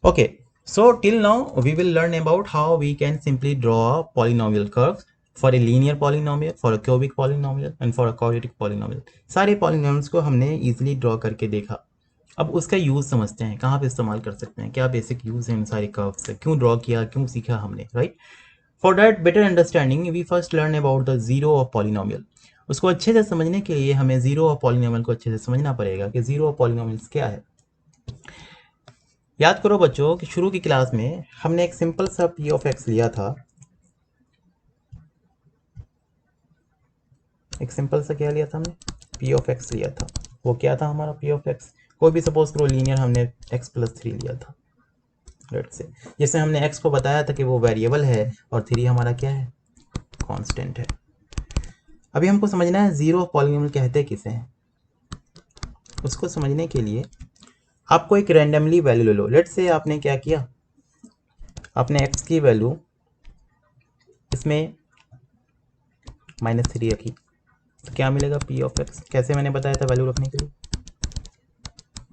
Okay, so till now we will learn about how we can simply draw a polynomial curve for a linear polynomial, for a cubic polynomial and for a quadratic polynomial. सारे polynomials को हमने easily draw करके देखा. अब उसका use समझते हैं, कहाँ पे इस्तेमाल कर सकते हैं, क्या बेसिक यूज़ है इन सारे कर्व्स से, क्यों ड्रॉ किया, क्यों सीखा हमने, right. For that better understanding we first learn about the zero of polynomial. उसको अच्छे से समझने के लिए हमें जीरो ऑफ पॉलिनोमियल को अच्छे से समझना पड़ेगा कि जीरो ऑफ पॉलिनोमियल्स क्या है. याद करो बच्चों कि शुरू की क्लास में हमने एक सिंपल सा पी ऑफ एक्स लिया था. एक सिंपल सा क्या लिया था हमने, पी ऑफ एक्स लिया था. वो क्या था हमारा पी ऑफ एक्स, कोई भी सपोज करो लीनियर हमने एक्स प्लस 3 लिया था, लेट्स से, जिसमें हमने एक्स को बताया था कि वो वेरिएबल है और 3 हमारा क्या है, कांस्टेंट है. अभी हमको समझना है जीरो पॉलिनोमियल कहते किसे हैं. उसको समझने के लिए आपको एक रैंडमली वैल्यू ले लो. लेट्स से आपने क्या किया, आपने एक्स की वैल्यू इसमें -3 रखी, तो क्या मिलेगा पी ऑफ एक्स. कैसे मैंने बताया था वैल्यू रखने के लिए,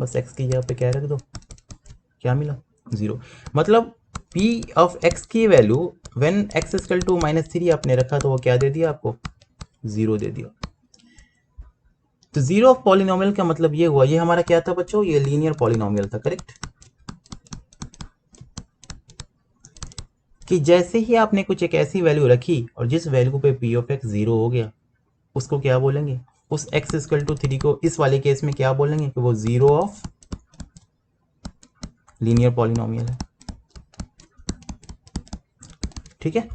बस एक्स की जगह पे क्या रख दो, क्या मिला, 0. मतलब पी ऑफ एक्स की value when x equal to -3 आपने रखा तो वो क्या दे दिया आपको, 0 दे दिया. तो जीरो ऑफ पॉलिनोमियल का मतलब ये हुआ, ये हमारा क्या था बच्चों, ये लीनियर पॉलिनोमियल था, करेक्ट. कि जैसे ही आपने कुछ एक ऐसी वैल्यू रखी और जिस वैल्यू पे पी ऑफ एक्स 0 हो गया, उसको क्या बोलेंगे, उस एक्स इक्वल टू 3 को इस वाले केस में क्या बोलेंगे कि वो जीरो ऑफ लीनियर पॉलिनोमियल है. ठीक है.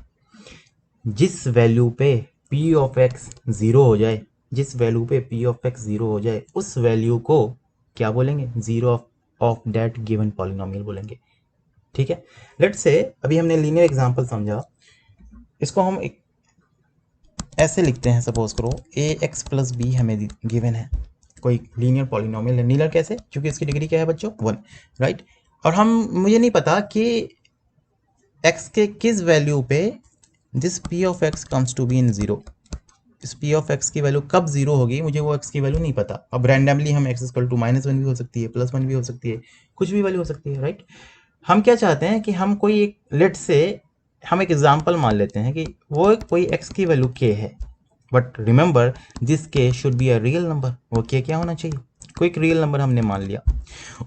जिस वैल्यू पे पी ऑफ एक्स 0 हो जाए, जिस वैल्यू पे पी ऑफ एक्स 0 हो जाए, उस वैल्यू को क्या बोलेंगे, zero of that given polynomial बोलेंगे. ठीक है. लेट्स से अभी हमने लीनियर एग्जांपल समझा, इसको हम एक ऐसे लिखते हैं, सपोज करो ए एक्स प्लस बी हमें गिवन है, कोई लीनियर पॉलिनोमियल है. लीनियर कैसे, क्योंकि इसकी डिग्री क्या है बच्चों, 1, राइट. और हम, मुझे नहीं पता कि एक्स के किस वैल्यू पे this p of x comes to be in 0. इस पी ऑफ एक्स की वैल्यू कब 0 होगी, मुझे वो एक्स की वैल्यू नहीं पता. अब रैंडमली हम एक्स इक्वल टू -1 भी हो सकती है, +1 भी हो सकती है, कुछ भी वैल्यू हो सकती है, राइट. हम क्या चाहते हैं कि हम कोई एक, लेट से हम एक एग्जांपल मान लेते हैं कि वो कोई एक्स की वैल्यू के है, बट रिमेंबर दिस के should be a real number. वो के क्या होना चाहिए, कोई एक रियल नंबर हमने मान लिया.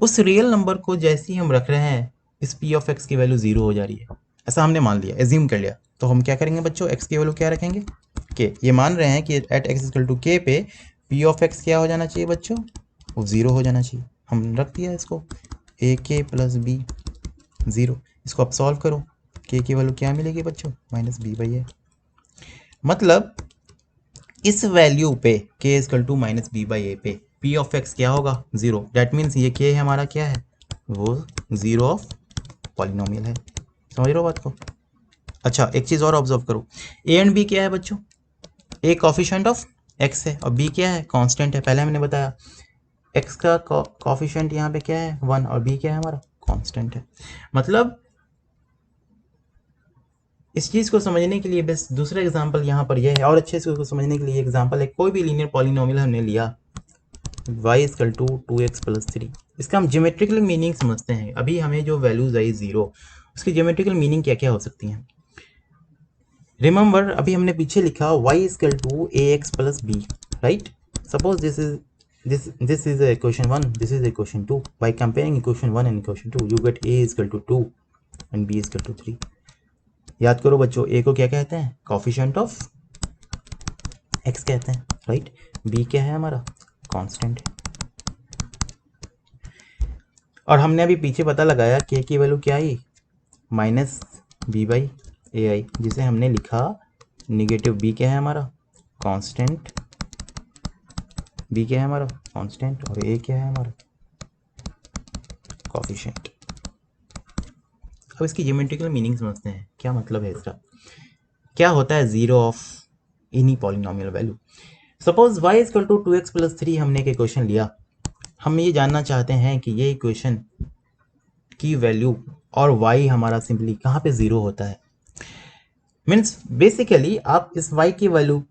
उस रियल नंबर को जैसे ही हम रख रहे हैं, इस पी ऑफ एक्स की वैल्यू 0 हो जा रही है, ऐसा हमने मान लिया, एज्यूम कर लिया. तो हम क्या करेंगे बच्चों, एक्स की वैल्यू क्या रखेंगे, के. ये मान रहे हैं कि एट एक्स इक्वल टू के पे पी ऑफ एक्स क्या हो जाना चाहिए बच्चों, वो 0 हो जाना चाहिए. हम रख दिया इसको, ए के प्लस बी 0. इसको आप सॉल्व करो, के की वैल्यू क्या मिलेगी बच्चों, -b/a. मतलब इस वैल्यू पे के इक्वल टू -b/a पे पी ऑफ एक्स क्या होगा, 0. दैट मीन्स ये के हमारा क्या है, वो जीरो ऑफ पॉलिनोमियल है. समझ रहे हो बात को. अच्छा, एक चीज़ और ऑब्जर्व करो, ए एंड बी क्या है बच्चों, ए कॉफिशेंट ऑफ एक्स है और बी क्या है, कांस्टेंट है. पहले हमने बताया एक्स का कॉफिशेंट यहाँ पे क्या है, 1, और बी क्या है हमारा, कांस्टेंट है. मतलब इस चीज़ को समझने के लिए बस दूसरा एग्जांपल यहाँ पर यह है, और अच्छे से उसको समझने के लिए एग्जांपल है, कोई भी लीनियर पॉलिनोमियल हमने लिया, y equal to 2x plus 3. इसका हम ज्योमेट्रिकल मीनिंग समझते हैं. अभी हमें जो वैल्यूज आई 0, उसकी ज्योमेट्रिकल मीनिंग क्या क्या हो सकती हैं. रिमेंबर अभी हमने पीछे लिखा y equal to ax plus b, right. Suppose this is equation 1, this is equation 2. By comparing equation 1 and equation 2, you get a equal to 2 and b equal to 3. याद करो बच्चों, ए को क्या कहते हैं, कॉफिशेंट ऑफ एक्स कहते हैं, right. B क्या है हमारा, कांस्टेंट है. और हमने अभी पीछे पता लगाया के की वैल्यू क्या आई, -b/a आई, जिसे हमने लिखा निगेटिव. बी क्या है हमारा, कांस्टेंट. बी क्या है हमारा, कांस्टेंट, और ए क्या है हमारा, कॉफिशेंट. अब इसकी ज्योमेट्रिकल मीनिंग समझते हैं, क्या मतलब है इसका, क्या होता है zero of any polynomial value. Suppose y equal to 2x plus 3 हमने एक इक्वेशन लिया. हम ये जानना चाहते हैं कि ये इक्वेशन की वैल्यू और y हमारा सिंपली कहाँ पे 0 होता है. मीन्स बेसिकली आप इस y की वैल्यू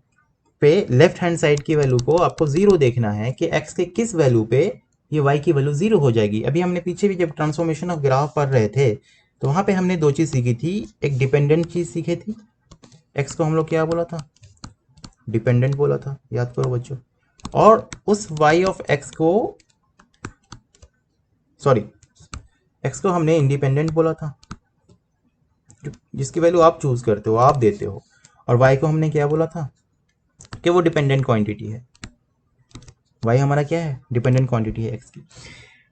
पे लेफ्ट हैंड साइड की वैल्यू को आपको 0 देखना है कि x के किस वैल्यू पे ये y की वैल्यू 0 हो जाएगी। अभी हमने पीछे भी जब ट्रांसफॉर्मेशन ऑफ ग्राफ पढ़ रहे थे तो वहाँ पे हमने दो चीज़ सीखी थी। एक डिपेंडेंट चीज़ सीखी थी, x को हम लोग क्या बोला था, डिपेंडेंट बोला था, याद करो बच्चों। और उस y ऑफ x को, सॉरी, x को हमने इंडिपेंडेंट बोला था, जिसकी वैल्यू आप चूज करते हो, आप देते हो। और y को हमने क्या बोला था कि वो डिपेंडेंट क्वांटिटी है। y हमारा क्या है, डिपेंडेंट क्वांटिटी है x की।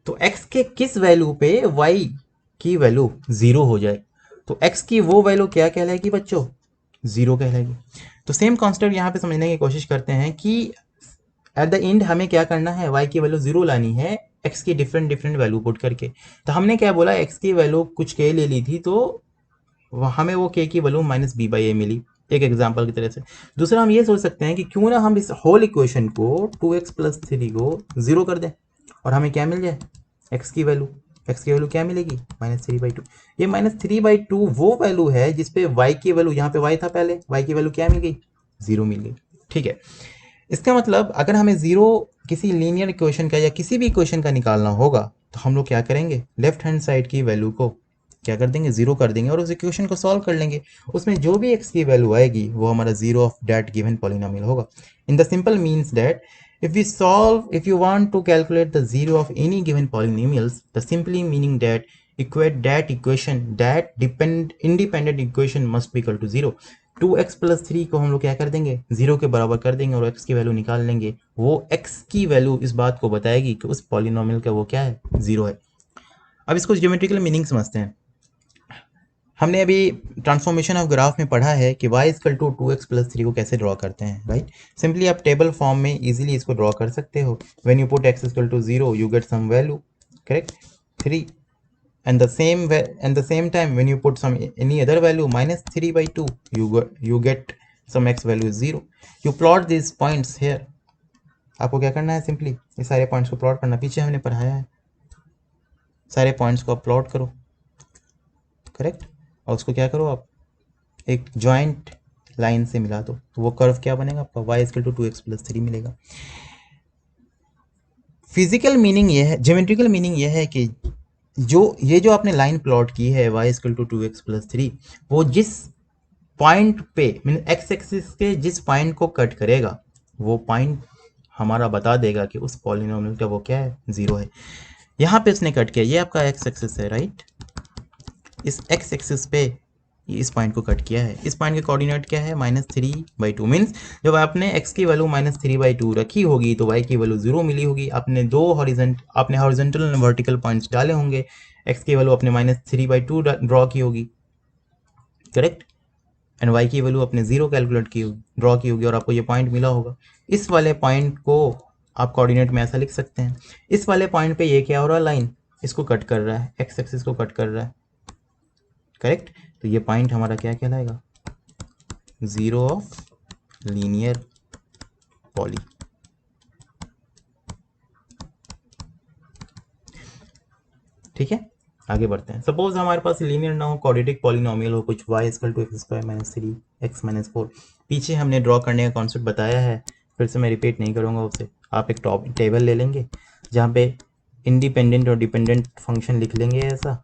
तो x के किस वैल्यू पे y की वैल्यू 0 हो जाए, तो x की वो वैल्यू क्या कहलाएगी बच्चों, 0 कहलाएगी। तो सेम कॉन्सेप्ट यहाँ पे समझने की कोशिश करते हैं कि एट द एंड हमें क्या करना है, y की वैल्यू 0 लानी है x की डिफरेंट डिफरेंट वैल्यू पुट करके। तो हमने क्या बोला, x की वैल्यू कुछ k ले ली थी, तो हमें वो k की वैल्यू -b/a मिली, एक एग्जांपल की तरह से। दूसरा हम ये सोच सकते हैं कि क्यों ना हम इस होल इक्वेशन को 2x + 3 को 0 कर दें और हमें क्या मिल जाए, x की वैल्यू क्या मिलेगी, -3/2। ये -3/2 वो वैल्यू है जिसपे y की वैल्यू, यहाँ पे y था पहले, y की वैल्यू क्या मिल गई, 0 मिल गई। ठीक है, इसका मतलब अगर हमें 0 किसी लीनियर इक्वेशन का या किसी भी इक्वेशन का निकालना होगा तो हम लोग क्या करेंगे, लेफ्ट हैंड साइड की वैल्यू को क्या कर देंगे, 0 कर देंगे और उस इक्वेशन को सॉल्व कर लेंगे। उसमें जो भी x की वैल्यू आएगी वो हमारा 0 ऑफ दैट गिवन पॉलिनोमियल होगा। In the simple means that if you want to calculate the 0 of any given polynomials, the simply meaning that equate that equation, that independent equation must be equal to 0। 2x + 3 को हम लोग क्या कर देंगे, 0 के बराबर कर देंगे और x की वैल्यू निकाल लेंगे। वो x की वैल्यू इस बात को बताएगी कि उस पॉलिनोमियल का वो क्या है, 0 है। अब इसको ज्योमेट्रिकल मीनिंग समझते हैं। हमने अभी ट्रांसफॉर्मेशन ऑफ ग्राफ में पढ़ा है कि y = 2x + 3 को कैसे ड्रॉ करते हैं, राइट। सिंपली आप टेबल फॉर्म में इजीली इसको ड्रॉ कर सकते हो। When you put x = 0 you get some value, correct, 3, and the same time when you put some any other value -3/2 you get some x value is 0। you plot these points here। आपको क्या करना है, simply ये सारे points को plot करना, पीछे हमने पढ़ाया है। सारे पॉइंट्स को आप प्लॉट करो, करेक्ट, और उसको क्या करो, आप एक जॉइंट लाइन से मिला दो, तो वो कर्व क्या बनेगा आपका, y = 2x + 3 मिलेगा। फिजिकल मीनिंग ये है, ज्योमेट्रिकल मीनिंग ये है कि जो आपने लाइन प्लॉट की है y = 2x + 3, वो जिस पॉइंट पे मीन एक्स एक्सिस के जिस पॉइंट को कट करेगा वो पॉइंट हमारा बता देगा कि उस पॉलिनोमियल का वो क्या है, 0 है। यहाँ पे उसने कट किया, ये आपका एक्स एक्सिस है, राइट। इस एक्स एक्सिस पे इस पॉइंट को कट किया है। इस पॉइंट के कोऑर्डिनेट क्या है, -3/2। मीन्स जब आपने x की वैल्यू -3/2 रखी होगी तो y की वैल्यू 0 मिली होगी। आपने आपने हॉरिजॉन्टल एंड वर्टिकल पॉइंट्स डाले होंगे, x की वैल्यू अपने -3/2 ड्रॉ की होगी, करेक्ट, एंड y की वैल्यू अपने 0 कैलकुलेट की होगी, ड्रॉ की होगी, और आपको ये पॉइंट मिला होगा। इस वाले पॉइंट को आप कोऑर्डिनेट में ऐसा लिख सकते हैं, इस वाले पॉइंट पे ये क्या हो रहा है, लाइन इसको कट कर रहा है, एक्स एक्सिस को कट कर रहा है, करेक्ट। तो ये पॉइंट हमारा क्या कहलाएगा, 0 ऑफ लीनियर पॉली। ठीक है, आगे बढ़ते हैं। सपोज हमारे पास लीनियर ना हो, क्वाड्रेटिक पॉलिनोमियल हो, कुछ y = x² - 3 x - 4। पीछे हमने ड्रॉ करने का कॉन्सेप्ट बताया है, फिर से मैं रिपीट नहीं करूँगा उसे। आप एक टेबल ले लेंगे जहाँ पे इंडिपेंडेंट और डिपेंडेंट फंक्शन लिख लेंगे ऐसा,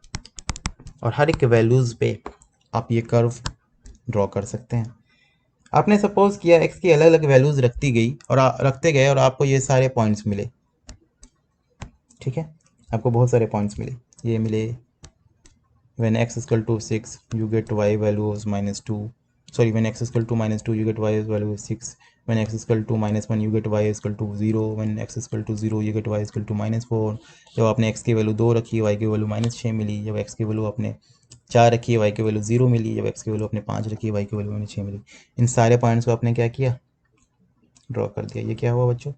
और हर एक वैल्यूज़ पे आप ये कर्व ड्रॉ कर सकते हैं। आपने सपोज किया x की अलग अलग वैल्यूज़ रखती गई और रखते गए और आपको ये सारे पॉइंट्स मिले, ठीक है, आपको बहुत सारे पॉइंट्स मिले, ये मिले। when x = 6 you get y value is -2, sorry, when x = -2 you get y value is 6, when x = -1 you get y = 0, when x = 0 you get y = -4। जब आपने x की वैल्यू 2 रखी, y की वैल्यू -6 मिली। जब x की वैल्यू आपने 4 रखी, y की वैल्यू 0 मिली। जब x की वैल्यू आपने 5 रखी, y की वैल्यू -6 मिली। इन सारे पॉइंट्स को आपने क्या किया, ड्रॉ कर दिया। ये क्या हुआ बच्चों,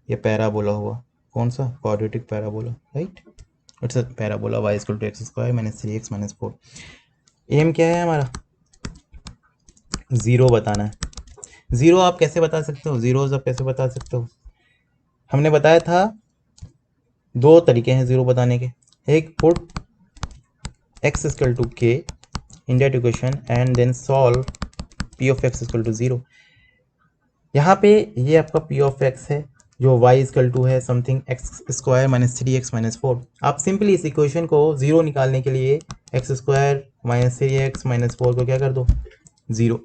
ये पैराबोला हुआ। कौन सा, quadratic parabola, right. It's a parabola y = x² - 3x - 4। Aim क्या है हमारा, 0 बताना है। 0 आप कैसे बता सकते हो, जीरोज आप कैसे बता सकते हो, हमने बताया था दो तरीके हैं 0 बताने के। एक, put x = k in that equation and then solve p of x = 0। यहाँ पे ये आपका p of x है, जो y इजकल टू है something x square minus 3x minus 4। आप सिंपली इस इक्वेशन को जीरो निकालने के लिए x square minus 3x minus 4 को क्या कर दो, जीरो।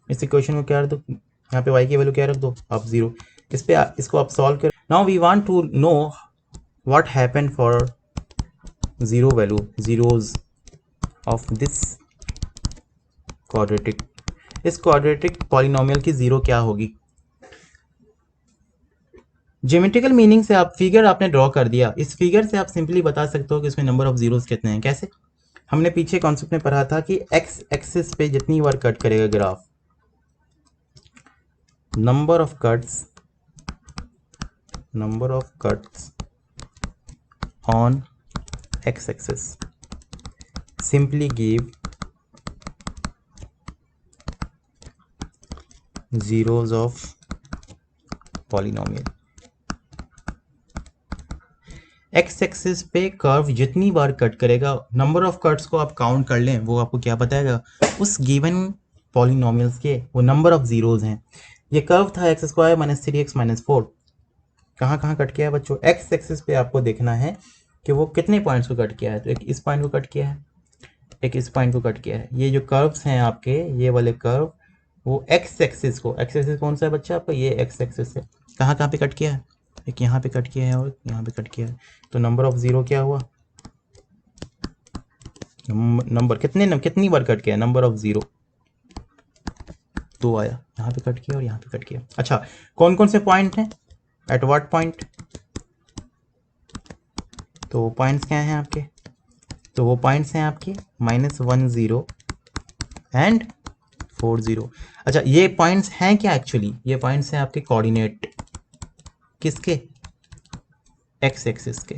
इस इक्वेशन को क्या कर दो, यहाँ पे y की वैल्यू क्या रख दो, आप जीरो। इस पे इसको आप सॉल्व कर। Now we want to know what happen for zero value, zeros of this quadratic. इस क्वाड्रेटिक पॉलिनोमियल की जीरो क्या होगी। ज्योमेट्रिकल मीनिंग से आप फिगर आपने ड्रॉ कर दिया, इस फिगर से आप सिंपली बता सकते हो कि इसमें नंबर ऑफ जीरोस कितने हैं। कैसे, हमने पीछे कॉन्सेप्ट में पढ़ा था कि एक्स एक्सिस पे जितनी बार कट करेगा graph, number of cuts on x axis simply give zeros of polynomial. X axis पे कर्व जितनी बार कट करेगा, नंबर ऑफ कट्स को आप काउंट कर लें, वो आपको क्या बताएगा, उस गिवन पॉलिनोमियल्स के वो नंबर ऑफ जीरोज हैं। ये कर्व था x square minus 3x minus 4, कहाँ कहाँ कट किया है बच्चों, एक्स एक्सिस पे आपको देखना है कि वो कितने पॉइंट्स को कट किया है। तो एक इस पॉइंट को कट किया है, एक इस पॉइंट को कट किया है। ये जो कर्व्स हैं आपके, ये वाले कर्व, वो एक्स एक्सिस को, एक्स एक्सिस कौन सा है बच्चा आपका, ये एक्स एक्सिस है, कहाँ कहाँ पे कट किया है, एक यहाँ पे कट किया है और यहाँ पे कट किया है। तो नंबर ऑफ जीरो क्या हुआ, नंबर कितनी बार कट किया है, नंबर ऑफ जीरो दो आया, यहाँ पे कट किया और यहाँ पे कट किया। अच्छा, कौन कौन से पॉइंट हैं, एट व्हाट पॉइंट, तो पॉइंट्स क्या हैं आपके, तो वो पॉइंट्स हैं आपके -10 एंड 40। अच्छा, ये पॉइंट्स हैं क्या, एक्चुअली ये पॉइंट्स हैं आपके कोऑर्डिनेट, किसके, एक्स एक्सिस के,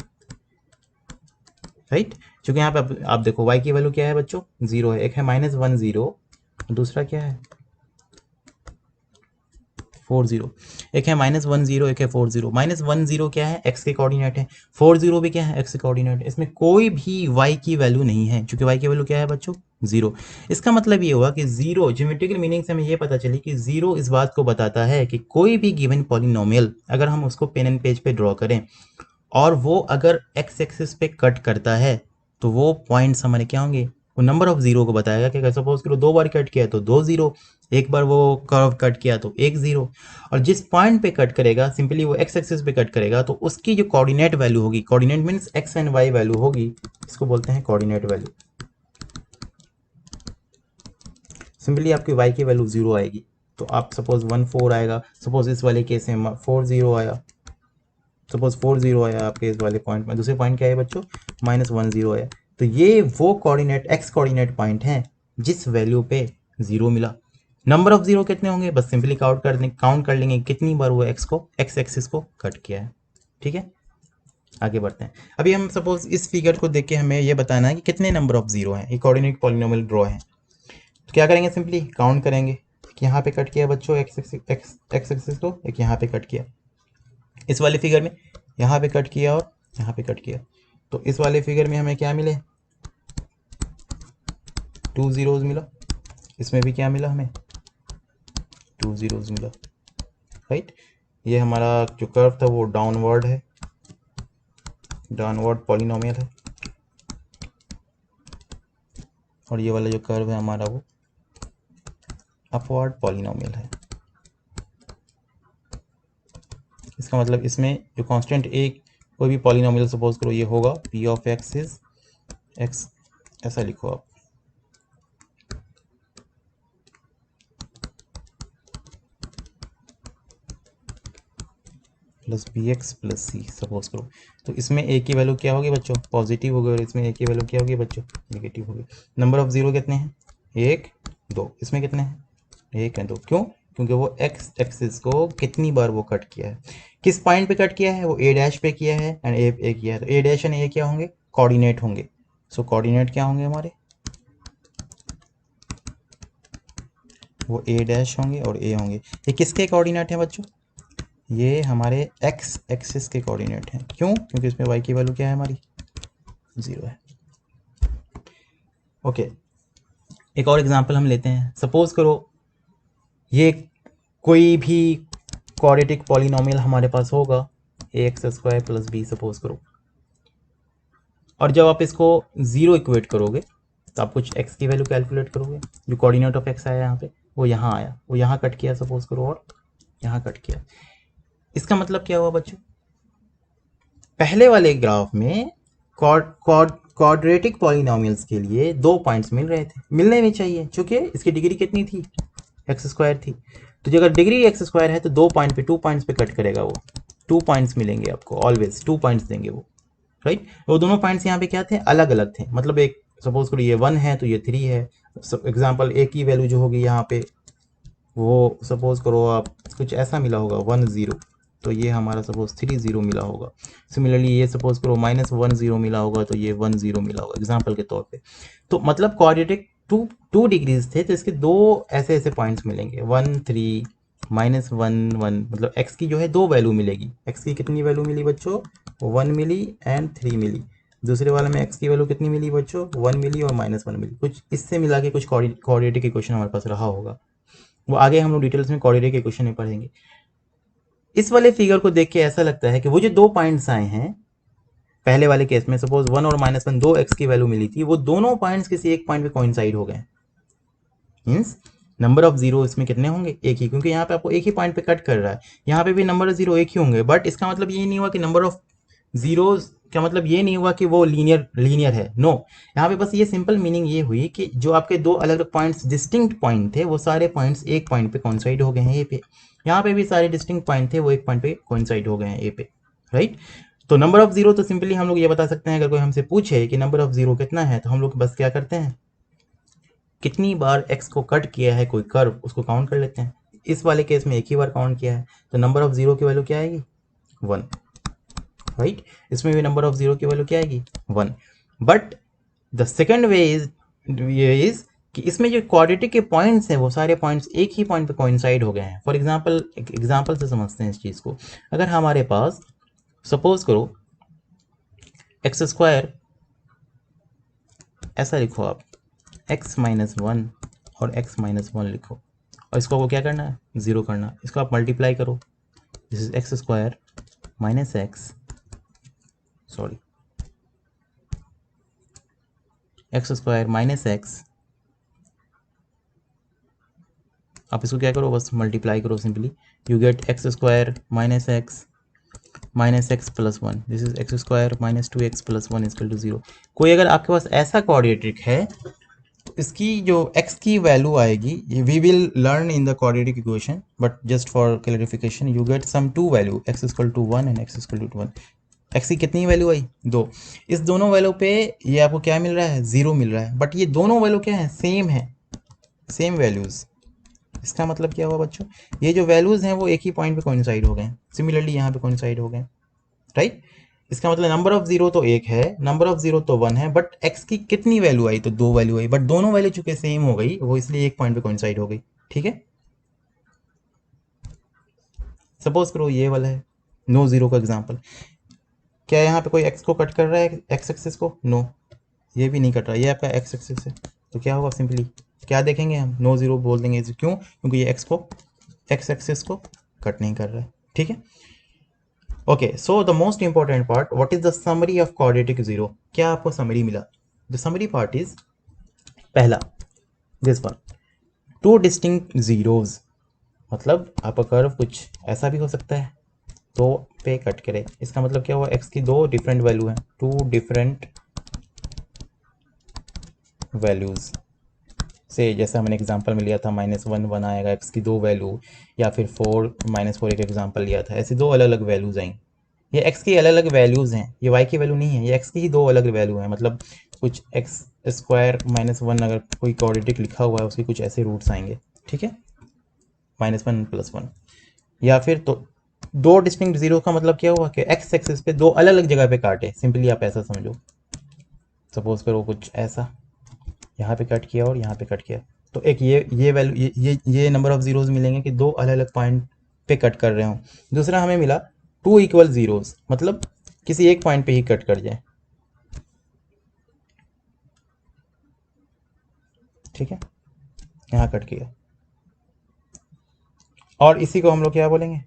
राइट। क्योंकि यहाँ पे आप देखो y की वैल्यू क्या है बच्चों, जीरो है, एक है -10, दूसरा क्या है 40, एक है -10, एक है 40। -10 क्या है, x के कोऑर्डिनेट है, 40 भी क्या है, x के कोऑर्डिनेट है। इसमें कोई भी y की वैल्यू नहीं है, क्योंकि y की वैल्यू क्या है बच्चों, जीरो। इसका मतलब ये हुआ कि जीरो, ज्योमेट्रिकल मीनिंग से हमें ये पता चली कि जीरो इस बात को बताता है कि कोई भी गिवन पॉलिनोमियल अगर हम उसको पेन एंड पेज पे ड्रॉ करें और वो अगर एक्स एक्सिस पे कट करता है, तो वो पॉइंट्स हमारे क्या होंगे, वो नंबर ऑफ जीरो को बताएगा कि अगर सपोज करो दो बार कट किया तो दो जीरो, एक बार वो कर्व कट किया तो एक जीरो। और जिस पॉइंट पे कट करेगा, सिंपली वो एक्स एक्सिस पे कट करेगा, तो उसकी जो कोऑर्डिनेट वैल्यू होगी, coordinate means x and y value होगी, इसको बोलते हैं कोऑर्डिनेट वैल्यू। सिंपली आपकी वाई की वैल्यू जीरो आएगी, तो आप सपोज 1 4 आएगा, सपोज इस वाले केस में 4 0 आया, सपोज 4 0 आया आपके इस वाले पॉइंट में, दूसरे पॉइंट क्या है बच्चों, -10 आया। तो ये वो कोऑर्डिनेट, एक्स कोऑर्डिनेट पॉइंट है जिस वैल्यू पे जीरो मिला। नंबर ऑफ जीरो कितने होंगे, बस सिंपली काउंट कर लेंगे कितनी बार वो एक्स को, एक्स एक्सिस को कट किया है। ठीक है, आगे बढ़ते हैं। अभी हम सपोज इस फिगर को देख के हमें ये बताना है कि कितने नंबर ऑफ जीरो हैं, ये कोऑर्डिनेट पॉलिनोमियल ड्रॉ है। तो क्या करेंगे, सिंपली काउंट करेंगे कि यहाँ पे कट किया बच्चों एक्स एक्सिस को, एक यहाँ पे कट किया, इस वाले फिगर में यहाँ पे कट किया और यहाँ पे कट किया। तो इस वाले फिगर में हमें क्या मिले, 2 जीरोज मिला, इसमें भी क्या मिला हमें, 2 जीरोज मिला, राइट। ये हमारा जो कर्व था वो डाउनवर्ड है, डाउनवर्ड पॉलिनोमियल है, और ये वाला जो कर्व है हमारा वो अपवर्ड पॉलिनोमियल है। इसका मतलब इसमें जो कांस्टेंट एक कोई भी पॉलिनोमियल सपोज करो ये होगा p of x is x, ऐसा लिखो आप, प्लस बी एक्स प्लस सी सपोज करो। तो इसमें a की वैल्यू क्या होगी बच्चों, पॉजिटिव होगी, और इसमें a की वैल्यू क्या होगी बच्चों, नेगेटिव होगी। नंबर ऑफ जीरो कितने हैं, 1 2, इसमें कितने हैं, 1 है 2। क्यों, क्योंकि वो एक्स एक्सिस को कितनी बार वो कट किया है, किस पॉइंट पे कट किया है, वो ए डैश पे किया है एंड ए किया है। तो ए डैश एंड ए क्या होंगे, कोऑर्डिनेट होंगे। सो कोऑर्डिनेट क्या होंगे हमारे, वो ए डैश होंगे और ए होंगे। ये किसके कोऑर्डिनेट हैं बच्चों, ये हमारे एक्स एक्सिस के कोऑर्डिनेट हैं। क्यों, क्योंकि इसमें वाई की वैल्यू क्या है हमारी, जीरो है। ओके, एक और एग्जांपल हम लेते हैं। सपोज करो ये कोई भी क्वाड्रेटिक पॉलिनोमियल हमारे पास होगा A X square plus B suppose करो, और जब आप इसको जीरो इक्वेट करोगे तो आप कुछ एक्स की वैल्यू कैलकुलेट करोगे, जो कोऑर्डिनेट ऑफ एक्स आया यहाँ पे वो यहाँ आया, वो यहाँ कट किया सपोज करो और यहाँ कट किया। इसका मतलब क्या हुआ बच्चों, पहले वाले ग्राफ में क्वाड्रेटिक पॉलिनोमियल्स के लिए 2 पॉइंट्स मिल रहे थे, मिलने भी चाहिए, चूंकि इसकी डिग्री कितनी थी, एक्स स्क्वायर थी। तो जो अगर डिग्री एक्स स्क्वायर है तो 2 पॉइंट पे 2 पॉइंट्स पे कट करेगा, वो 2 पॉइंट्स मिलेंगे आपको, ऑलवेज 2 पॉइंट्स देंगे वो, राइट। वो दोनों पॉइंट्स यहाँ पे क्या थे, अलग अलग थे, मतलब एक सपोज करो ये 1 है तो ये 3 है। एग्जाम्पल ए की वैल्यू जो होगी यहाँ पे वो सपोज करो आप कुछ ऐसा मिला होगा 1 0, तो ये हमारा सपोज 3 0 मिला होगा। सिमिलरली ये सपोज करो -1 0 मिला होगा तो ये 1 0 मिला होगा एग्जाम्पल के तौर पे। तो मतलब क्वाड्रेटिक टू डिग्रीज थे तो इसके दो ऐसे ऐसे पॉइंट्स मिलेंगे 1 3 -1 1, मतलब x की जो है 2 वैल्यू मिलेगी। x की कितनी वैल्यू मिली बच्चों, 1 मिली एंड 3 मिली। दूसरे वाले में x की वैल्यू कितनी मिली बच्चों, 1 मिली और -1 मिली। कुछ इससे मिला के कुछ क्वाड्रेटिक इक्वेशन हमारे पास रहा होगा, वो आगे हम लोग डिटेल्स में क्वाड्रेटिक इक्वेशन में पढ़ेंगे। इस वाले फिगर को देख के ऐसा लगता है कि वो जो 2 पॉइंट्स आए हैं पहले वाले केस में, सपोज 1 और -1 दो x की वैल्यू मिली थी, वो दोनों पॉइंट्स किसी एक पॉइंट पे कोइंसाइड हो गए। मींस नंबर ऑफ जीरो इसमें कितने होंगे, एक ही, क्योंकि यहाँ पे आपको एक ही पॉइंट पे कट कर रहा है। यहाँ पे भी नंबर ऑफ जीरो एक ही होंगे, बट इसका मतलब ये नहीं हुआ कि नंबर ऑफ जीरोज का मतलब ये नहीं हुआ कि वो लीनियर है, नो। यहाँ पे बस ये सिंपल मीनिंग ये हुई कि जो आपके दो अलग अलग पॉइंट्स डिस्टिंक्ट पॉइंट थे वो सारे पॉइंट्स एक पॉइंट पे कोइंसाइड हो गए हैं ए पे। यहाँ पे भी सारे डिस्टिंक्ट पॉइंट थे वो एक पॉइंट पे कोइंसाइड हो गए हैं ए पे, राइट। तो नंबर ऑफ जीरो तो सिंपली हम लोग ये बता सकते हैं, अगर कोई हमसे पूछे कि नंबर ऑफ जीरो कितना है तो हम लोग बस क्या करते हैं, कितनी बार x को कट किया है कोई कर्व उसको काउंट कर लेते हैं। इस वाले केस में एक ही बार काउंट किया है तो नंबर ऑफ जीरो की वैल्यू क्या आएगी, 1, राइट। इसमें भी नंबर ऑफ जीरो की वैल्यू क्या आएगी, 1। But the second way is कि इसमें जो क्वाड्रेटिक के पॉइंट्स हैं वो सारे पॉइंट्स एक ही पॉइंट पे कोइंसाइड हो गए हैं। फॉर एग्जांपल, एक एग्जांपल से समझते हैं इस चीज़ को। अगर हमारे पास सपोज करो एक्स स्क्वायर, ऐसा लिखो आप x-1 और x-1 लिखो, और इसको आपको क्या करना है, ज़ीरो करना है। इसको आप मल्टीप्लाई करो, this is x square minus x square minus x. आप इसको क्या करो, बस मल्टीप्लाई करो simply, you get x square minus x plus 1, this is x square -2x plus 1 equal to 0। कोई अगर आपके पास ऐसा क्वाड्रेटिक है, इसकी जो x की वैल्यू आएगी, we will learn in the quadratic equation, but just for clarification you get some two value x equal to 1 and x equal to 1। x की कितनी वैल्यू आई, 2। इस दोनों वैल्यू पे ये आपको क्या मिल रहा है, 0 मिल रहा है, बट ये दोनों वैल्यू क्या है, सेम है, सेम वैल्यूज। इसका मतलब क्या हुआ बच्चों, ये जो वैल्यूज हैं वो एक ही पॉइंट पे कोइंसाइड हो गए, सिमिलरली यहाँ पे कोइंसाइड हो गए, राइट। इसका मतलब नंबर ऑफ जीरो तो एक है, नंबर ऑफ जीरो तो 1 है, बट x की कितनी वैल्यू आई, तो 2 वैल्यू आई, बट दोनों वैल्यू चूंकि सेम हो गई वो इसलिए एक पॉइंट पे कोइंसाइड हो गई, ठीक है। सपोज करो ये वाला है नो जीरो का एग्जांपल, क्या यहाँ पे कोई x को कट कर रहा है, x एक्सिस को, नो, ये भी नहीं कट रहा, ये आपका x एक्सिस है। तो क्या होगा, सिंपली क्या देखेंगे हम, नो जीरो बोल देंगे, क्यों, क्योंकि ये x एक्सिस को कट नहीं कर रहा है, ठीक है। Okay, so the most important part, what is the summary of quadratic zero. क्या आपको समरी मिला, द समरी पार्ट इज, पहला this one, two distinct zeros, मतलब आपका कर्व कुछ ऐसा भी हो सकता है, तो पे कट करे, इसका मतलब क्या हुआ, x की दो डिफरेंट वैल्यू हैं, टू डिफरेंट वैल्यूज से, जैसे हमने एग्जांपल में लिया था -1 1 आएगा, x की दो वैल्यू, या फिर 4 -4 एक एग्जांपल लिया था, ऐसे दो अलग अलग वैल्यूज आएंगी। ये x की अलग अलग वैल्यूज़ हैं, ये y की वैल्यू नहीं है, ये x की ही दो अलग वैल्यू हैं, मतलब कुछ x स्क्वायर -1 अगर कोई क्वाड्रेटिक लिखा हुआ है उसके कुछ ऐसे रूट्स आएंगे, ठीक है, -1 प्लस 1। या फिर तो दो डिस्टिंक्ट जीरो का मतलब क्या हुआ कि x एक्सिस पे दो अलग अलग जगह पे काटे, सिंपली आप ऐसा समझो, सपोज करो कुछ ऐसा, यहाँ पे कट किया और यहाँ पे कट किया, तो एक ये वैल्यू, ये नंबर ऑफ जीरोज मिलेंगे कि दो अलग अलग पॉइंट पे कट कर रहे हो। दूसरा हमें मिला टू इक्वल जीरोज, मतलब किसी एक पॉइंट पे ही कट कर जाए, ठीक है, यहाँ कट किया, और इसी को हम लोग क्या बोलेंगे,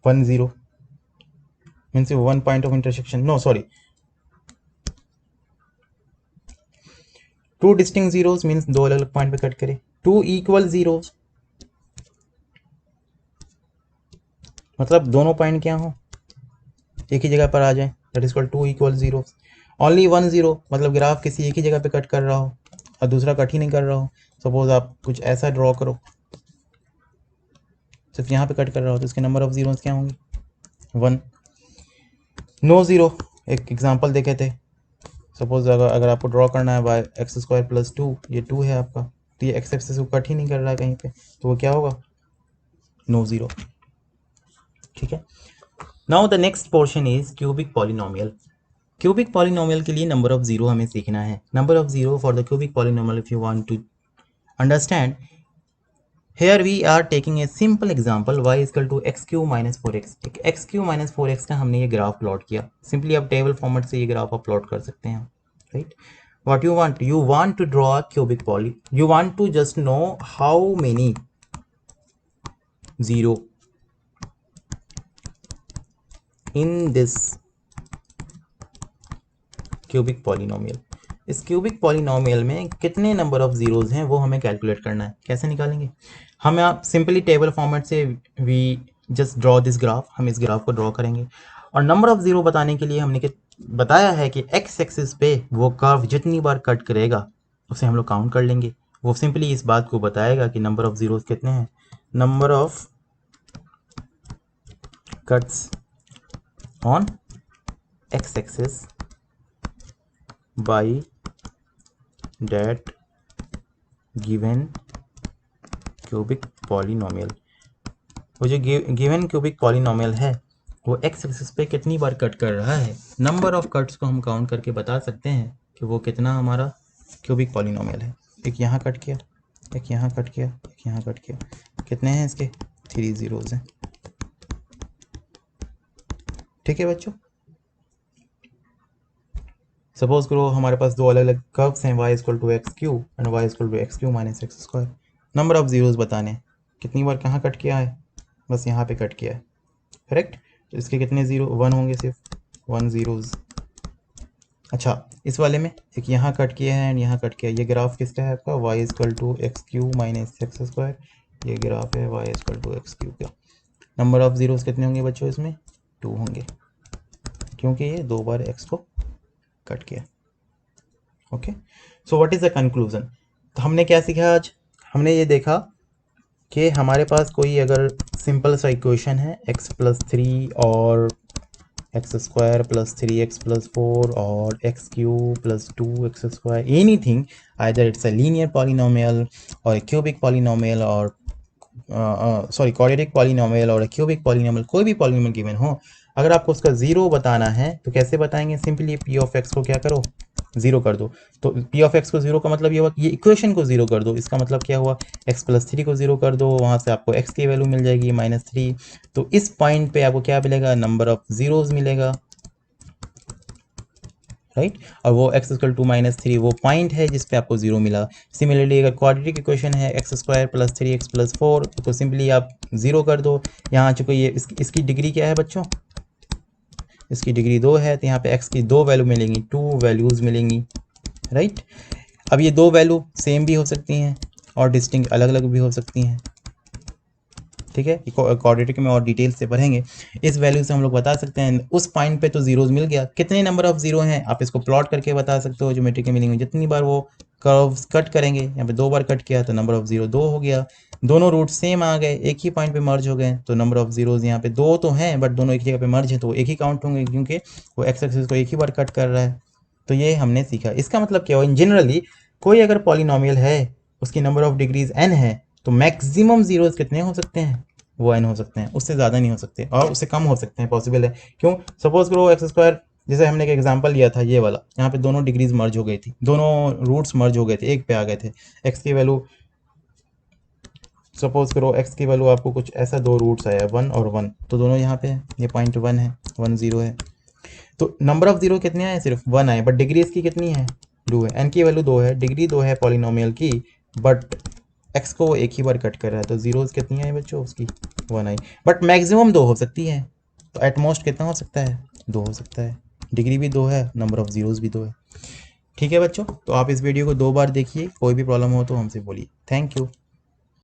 1 0 means 1 point of intersection, no sorry, 2 distinct zeros means 2 अलग अलग पॉइंट पे कट करे। 2 इक्वल जीरोस मतलब दोनों पॉइंट क्या हो, एक ही जगह पर आ जाए, that is called 2 equal zeros. Only 1 0 मतलब ग्राफ किसी एक ही जगह पे कट कर रहा हो और दूसरा कट ही नहीं कर रहा हो। सपोज आप कुछ ऐसा ड्रॉ करो, सिर्फ यहाँ पे कट कर रहा हो, तो इसके नंबर ऑफ जीरोस क्या होंगे, 1। नो जीरो, एक एग्जांपल देखे थे, सपोज अगर आपको ड्रॉ करना है बाय x² + 2, ये 2 है आपका, तो ये x एक्सिस को कट ही नहीं कर रहा है कहीं पे, तो वो क्या होगा, नो जीरो। ठीक है, now the next portion is cubic polynomial. Cubic polynomial के लिए नंबर ऑफ जीरो हमें सीखना है। Number of zero for the cubic polynomial, if you want to understand, here we are taking a simple example, y is equal to x³ - 4x। एक x³ - 4x का हमने ये graph plot किया, simply आप table format से ये graph आप plot कर सकते हैं, right. what you want to draw a cubic poly, you want to just know how many zero in this cubic polynomial। इस क्यूबिक पॉलिनोमियल में कितने नंबर ऑफ जीरोज हैं वो हमें कैलकुलेट करना है। कैसे निकालेंगे, हम आप सिंपली टेबल फॉर्मेट से we just draw this graph, हम इस ग्राफ को ड्रॉ करेंगे और नंबर ऑफ जीरो बताने के लिए हमने बताया है कि एक्स एक्सिस पे वो कर्व जितनी बार कट करेगा उसे हम लोग काउंट कर लेंगे। वो सिंपली इस बात को बताएगा कि नंबर ऑफ जीरोज कितने हैं, number of cuts on x axis by that given cubic polynomial। वो जो गिवन क्यूबिक पॉलिनोमियल है वो एक्स एक्सिस पे कितनी बार कट कर रहा है, नंबर ऑफ कट्स को हम काउंट करके बता सकते हैं कि वो कितना हमारा क्यूबिक पॉलिनोमियल है। एक यहाँ कट किया, एक यहाँ कट किया, एक यहाँ कट किया, कितने हैं इसके, 3 जीरोज हैं। ठीक है बच्चों, सपोज करो हमारे पास दो अलग अलग कर्व्स हैं, y = x³ and y = x³ - x²। Number of zeros बताने, कितनी बार कहाँ कट किया है, बस यहाँ पे कट किया है, करेक्ट। तो इसके कितने जीरो, 1 होंगे, सिर्फ 1 जीरोज। अच्छा, इस वाले में एक यहाँ कट किया है एंड यहाँ कट किया है। ये ग्राफ किसका है आपका, y = x³ - x²। ये ग्राफ है y = x³ का। नंबर ऑफ जीरोस कितने होंगे बच्चों, इसमें 2 होंगे, क्योंकि ये 2 बार x को कट किया। Okay, so what is the conclusion. तो हमने क्या सीखा आज, हमने ये देखा कि हमारे पास कोई अगर सिंपल सा इक्वेशन है x + 3 और x² + 3x + 4 और x³ + 2x², anything, either it's a linear polynomial और क्यूबिक पॉलिनोमियल और सॉरी क्वाड्रेटिक पॉलिनोमियल और क्यूबिक पॉलिनोमियल, कोई भी पॉलिनोमियल गिवन हो, अगर आपको उसका जीरो बताना है तो कैसे बताएंगे, सिंपली p ऑफ x को क्या करो, जीरो कर दो। तो p ऑफ x को जीरो का मतलब ये हुआ कि ये इक्वेशन को जीरो कर दो, इसका मतलब क्या हुआ, x + 3 को जीरो कर दो, वहां से आपको x की वैल्यू मिल जाएगी -3। तो इस पॉइंट पे आपको क्या मिलेगा, नंबर ऑफ जीरोज मिलेगा, राइट। और वो x = -3 वो पॉइंट है जिस पे आपको जीरो मिला। सिमिलरली अगर क्वाड्रेटिक इक्वेशन है x² + 3x + 4, तो सिंपली आप जीरो कर दो। यहाँ चूंकि ये इसकी डिग्री क्या है बच्चों, इसकी डिग्री 2 है, तो यहाँ पे x की 2 वैल्यू मिलेंगी, 2 वैल्यूज मिलेंगी, राइट। अब ये 2 वैल्यू सेम भी हो सकती हैं और डिस्टिंक्ट अलग अलग भी हो सकती हैं, ठीक है। क्वाड्रेटिक में और डिटेल से पढ़ेंगे। इस वैल्यू से हम लोग बता सकते हैं उस पॉइंट पे तो जीरोज मिल गया, कितने नंबर ऑफ जीरो हैं आप इसको प्लॉट करके बता सकते हो। ज्योमेट्री के मीनिंग में जितनी बार वो कर्व्स कट करेंगे, यहाँ पे 2 बार कट किया तो नंबर ऑफ जीरो 2 हो गया, दोनों रूट सेम आ गए, एक ही पॉइंट पे मर्ज हो गए, तो नंबर ऑफ जीरोज यहाँ पे 2 तो हैं बट दोनों एक जगह पे मर्ज है तो वो एक ही काउंट होंगे, क्योंकि वो एक्स एक्सिस को एक ही बार कट कर रहा है। तो ये हमने सीखा। इसका मतलब क्या हुआ, इन जनरली कोई अगर पॉलिनोमियल है उसकी नंबर ऑफ डिग्रीज n है तो मैक्सिमम जीरोज कितने हो सकते हैं, वो n हो सकते हैं, उससे ज़्यादा नहीं हो सकते और उससे कम हो सकते हैं, पॉसिबल है। क्यों, सपोज करो x², जैसे हमने एक एग्जांपल लिया था ये वाला, यहाँ पे दोनों डिग्रीज मर्ज हो गई थी, दोनों रूट्स मर्ज हो गए थे, एक पे आ गए थे। x की वैल्यू, सपोज करो x की वैल्यू आपको कुछ ऐसा, 2 रूट्स आया 1 और 1, तो दोनों यहाँ पे है, ये पॉइंट 1 है, 1 0 है, तो नंबर ऑफ जीरो कितने आए, सिर्फ 1 आए, बट डिग्री इसकी कितनी है, 2 है, n की वैल्यू 2 है, डिग्री 2 है पॉलिनोमियल की, बट एक्स को वो एक ही बार कट कर रहा है, तो जीरोस कितनी आई बच्चों उसकी 1 आई, बट मैक्सिमम 2 हो सकती है, तो एट मोस्ट कितना हो सकता है 2 हो सकता है, डिग्री भी 2 है, नंबर ऑफ जीरोस भी 2 है। ठीक है बच्चों, तो आप इस वीडियो को 2 बार देखिए, कोई भी प्रॉब्लम हो तो हमसे बोलिए। Thank you.